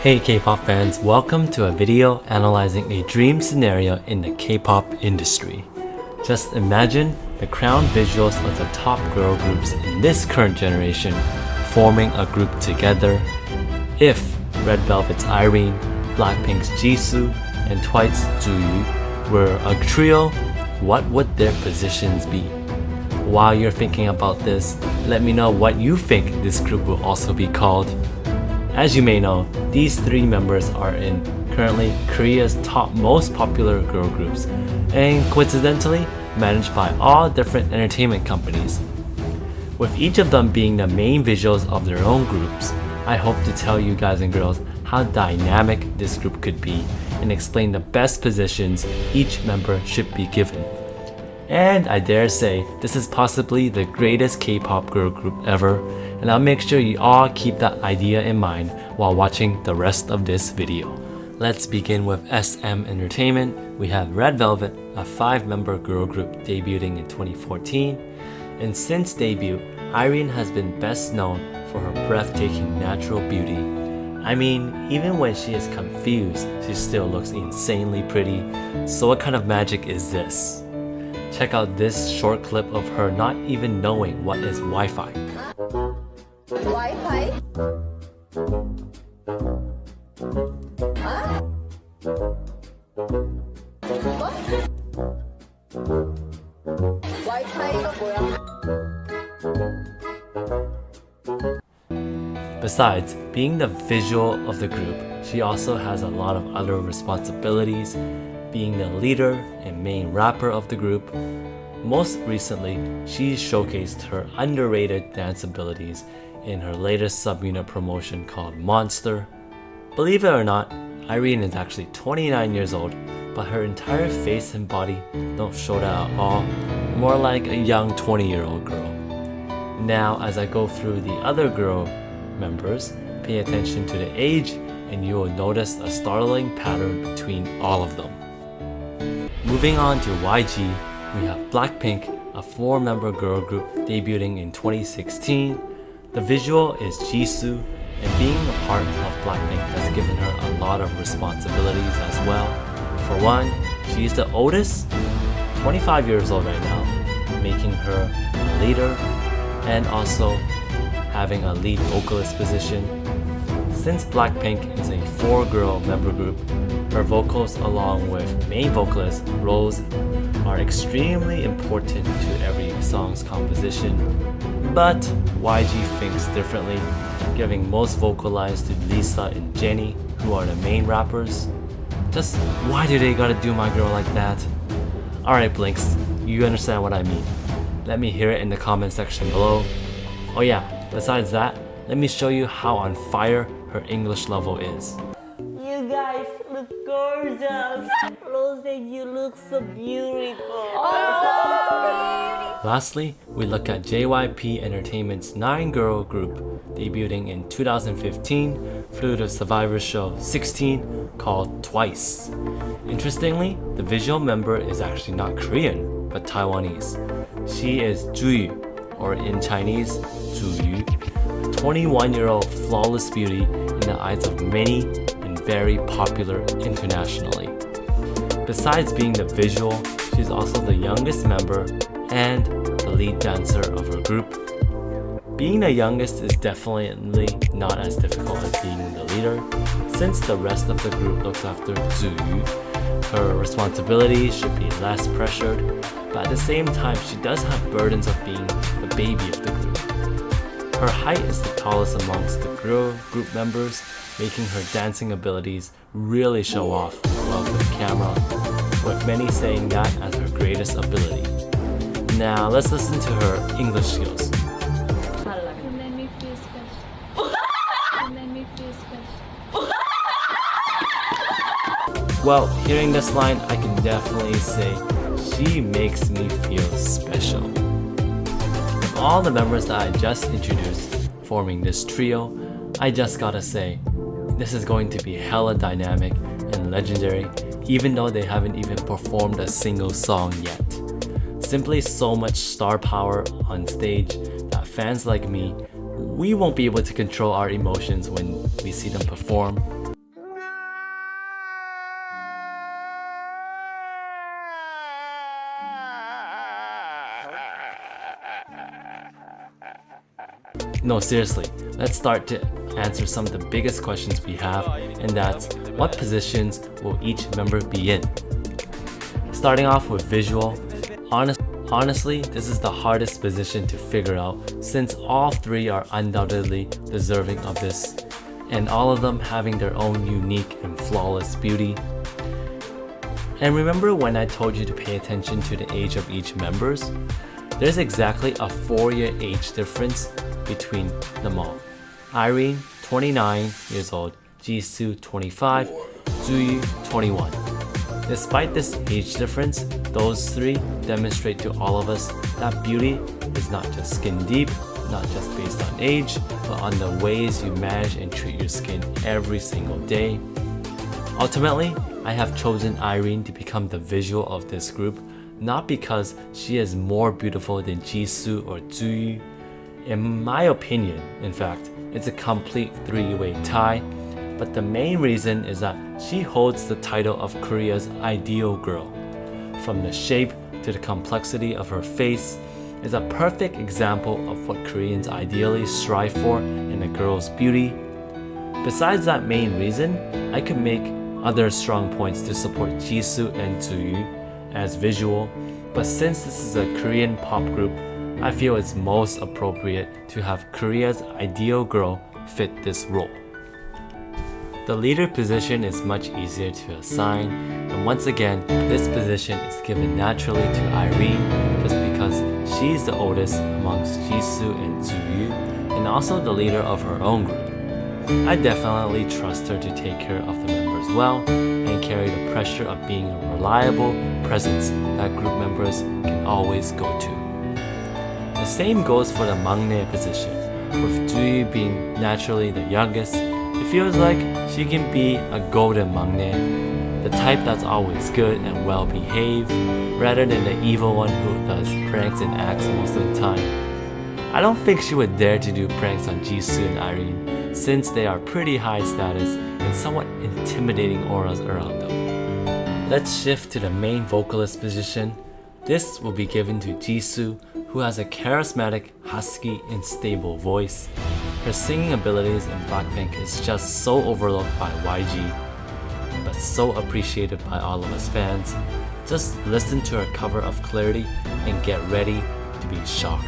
Hey K-pop fans, welcome to a video analyzing a dream scenario in the K-pop industry. Just imagine the crown visuals of the top girl groups in this current generation forming a group together. If Redvelvet's Irene, Blackpink's Jisoo, and Twice Tzuyu were a trio, what would their positions be? While you're thinking about this, let me know what you think this group will also be called. As you may know, these three members are in currently Korea's top most popular girl groups, and coincidentally managed by all different entertainment companies. With each of them being the main visuals of their own groups, I hope to tell you guys and girls how dynamic this group could be and explain the best positions each member should be given. And I dare say, this is possibly the greatest K-pop girl group ever, and I'll make sure you all keep that idea in mind while watching the rest of this video. Let's begin with SM Entertainment. We have Redvelvet, a 5-member girl group debuting in 2014. And since debut, Irene has been best known for her breathtaking natural beauty. I mean, even when she is confused, she still looks insanely pretty. So what kind of magic is this? Check out this short clip of her not even knowing what is Wi-Fi. Wi-Fi? Wi-Fi가 뭐야? Besides being the visual of the group, she also has a lot of other responsibilities, being the leader and main rapper of the group. Most recently, she showcased her underrated dance abilities in her latest subunit promotion called Monster. Believe it or not, Irene is actually 29 years old, but her entire face and body don't show that at all, more like a young 20-year-old girl. Now, as I go through the other girl members, pay attention to the age and you will notice a startling pattern between all of them. Moving on to YG, we have Blackpink, a 4-member girl group debuting in 2016. The visual is Jisoo, and being a part of Blackpink has given her a lot of responsibilities as well. For one, she is the oldest, 25 years old right now, making her a leader and also having a lead vocalist position. Since Blackpink is a 4-girl member group, her vocals along with main vocalist Rose are extremely important to every song's composition. But YG thinks differently, giving most vocal lines to Lisa and Jennie, who are the main rappers. Just why do they gotta do my girl like that? Alright Blinks, you understand what I mean. Let me hear it in the comment section below. Oh yeah, besides that, let me show you how on fire her English level is. You guys look gorgeous. Rose, you look so beautiful. Lastly, we look at JYP Entertainment's 9-girl group debuting in 2015 through the Survivor Show 16 called Twice. Interestingly, the visual member is actually not Korean, but Taiwanese. She is Tzuyu, or in Chinese, Tzuyu, a 21-year-old flawless beauty in the eyes of many and very popular internationally. Besides being the visual, she's also the youngest member and the lead dancer of her group. Being the youngest is definitely not as difficult as being the leader, since the rest of the group looks after Tzuyu. Her responsibilities should be less pressured, but at the same time she does have burdens of being the baby of the group. Her height is the tallest amongst the girl group members, making her dancing abilities really show off above the camera, with many saying that as her greatest ability. Now let's listen to her English skills. You make me feel special. You make me feel special. Well, hearing this line, I can definitely say she makes me feel special. With all the members that I just introduced forming this trio, I just gotta say, this is going to be hella dynamic and legendary, even though they haven't even performed a single song yet. Simply so much star power on stage that fans like me, we won't be able to control our emotions when we see them perform. No, seriously, let's start to answer some of the biggest questions we have, and that's what positions will each member be in? Starting off with visual, honestly, this is the hardest position to figure out since all three are undoubtedly deserving of this, and all of them having their own unique and flawless beauty. And remember when I told you to pay attention to the age of each members? There's exactly a 4-year age difference between them all. Irene, 29 years old, Jisoo, 25, Tzuyu, 21. Despite this age difference, those three demonstrate to all of us that beauty is not just skin deep, not just based on age, but on the ways you manage and treat your skin every single day. Ultimately, I have chosen Irene to become the visual of this group, not because she is more beautiful than Jisoo or Tzuyu. In my opinion, in fact, it's a complete three-way tie, but the main reason is that she holds the title of Korea's ideal girl. From the shape to the complexity of her face is a perfect example of what Koreans ideally strive for in a girl's beauty. Besides that main reason, I could make other strong points to support Jisoo and Tzuyu as visual, but since this is a Korean pop group, I feel it's most appropriate to have Korea's ideal girl fit this role. The leader position is much easier to assign, and once again, this position is given naturally to Irene just because she's the oldest amongst Jisoo and Tzuyu, and also the leader of her own group. I definitely trust her to take care of the members well and carry the pressure of being a reliable presence that group members can always go to. The same goes for the Maknae position, with Tzuyu being naturally the youngest. It feels like she can be a golden Maknae, the type that's always good and well behaved, rather than the evil one who does pranks and acts most of the time. I don't think she would dare to do pranks on Jisoo and Irene, since they are pretty high status and somewhat intimidating auras around them. Let's shift to the main vocalist position. This will be given to Jisoo, who has a charismatic, husky, and stable voice. Her singing abilities in Blackpink is just so overlooked by YG, but so appreciated by all of us fans. Just listen to her cover of Clarity and get ready to be shocked.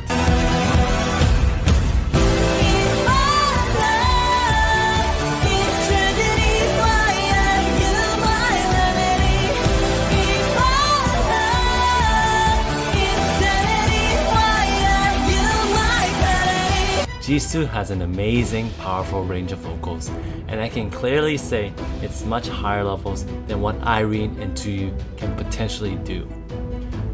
Jisoo has an amazing, powerful range of vocals, and I can clearly say it's much higher levels than what Irene and Tzuyu can potentially do.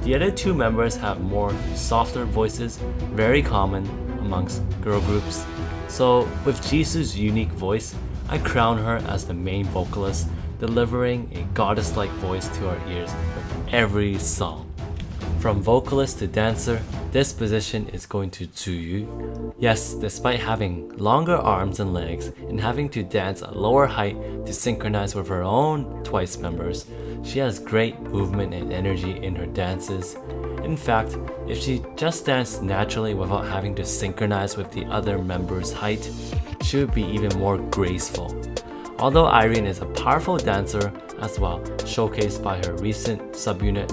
The other two members have more softer voices, very common amongst girl groups. So with Jisoo's unique voice, I crown her as the main vocalist, delivering a goddess-like voice to our ears with every song. From vocalist to dancer, this position is going to Tzuyu. Yes, despite having longer arms and legs and having to dance at lower height to synchronize with her own Twice members, she has great movement and energy in her dances. In fact, if she just danced naturally without having to synchronize with the other members' height, she would be even more graceful. Although Irene is a powerful dancer as well, showcased by her recent subunit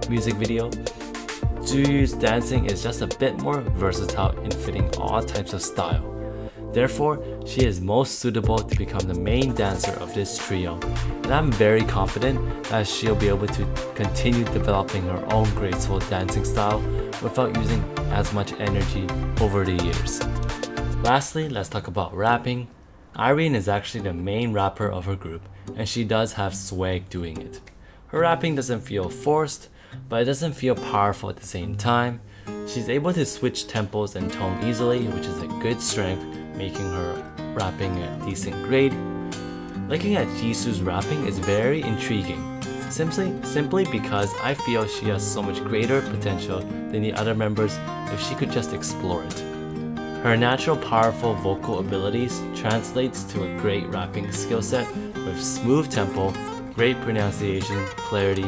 music video, Tsuyu's dancing is just a bit more versatile in fitting all types of style. Therefore, she is most suitable to become the main dancer of this trio, and I'm very confident that she'll be able to continue developing her own graceful dancing style without using as much energy over the years. Lastly, let's talk about rapping. Irene is actually the main rapper of her group, and she does have swag doing it. Her rapping doesn't feel forced, but it doesn't feel powerful at the same time. She's able to switch tempos and tone easily, which is a good strength, making her rapping a decent grade. Looking at Jisoo's rapping is very intriguing, simply because I feel she has so much greater potential than the other members if she could just explore it. Her natural powerful vocal abilities translates to a great rapping skill set with smooth tempo, great pronunciation, clarity,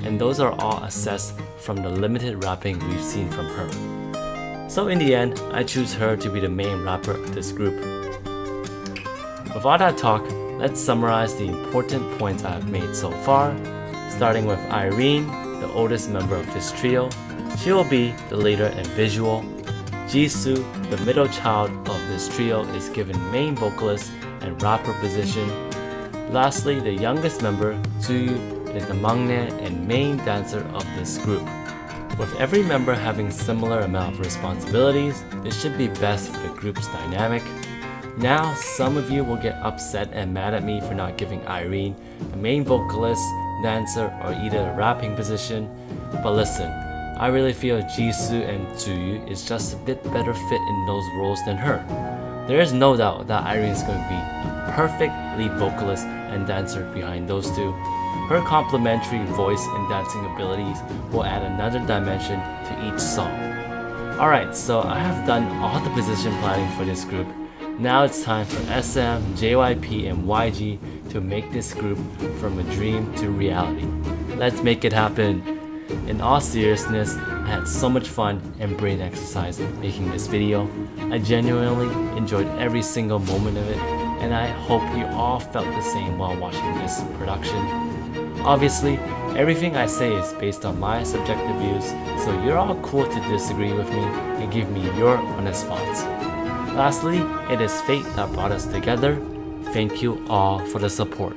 and those are all assessed from the limited rapping we've seen from her. So in the end, I choose her to be the main rapper of this group. With all that talk, let's summarize the important points I've made so far, starting with Irene, the oldest member of this trio. She will be the leader and visual. Jisoo, the middle child of this trio, is given main vocalist and rapper position. Lastly, the youngest member, Tzuyu, is the Maknae and main dancer of this group. With every member having similar amount of responsibilities, this should be best for the group's dynamic. Now, some of you will get upset and mad at me for not giving Irene a main vocalist, dancer, or either a rapping position. But listen, I really feel Jisoo and Tzuyu is just a bit better fit in those roles than her. There is no doubt that Irene is going to be a perfect lead vocalist and dancer behind those two. Her complementary voice and dancing abilities will add another dimension to each song. Alright, so I have done all the position planning for this group. Now it's time for SM, JYP, and YG to make this group from a dream to reality. Let's make it happen! In all seriousness, I had so much fun and brain exercise making this video. I genuinely enjoyed every single moment of it, and I hope you all felt the same while watching this production. Obviously, everything I say is based on my subjective views, so you're all cool to disagree with me and give me your honest thoughts. Lastly, it is fate that brought us together. Thank you all for the support.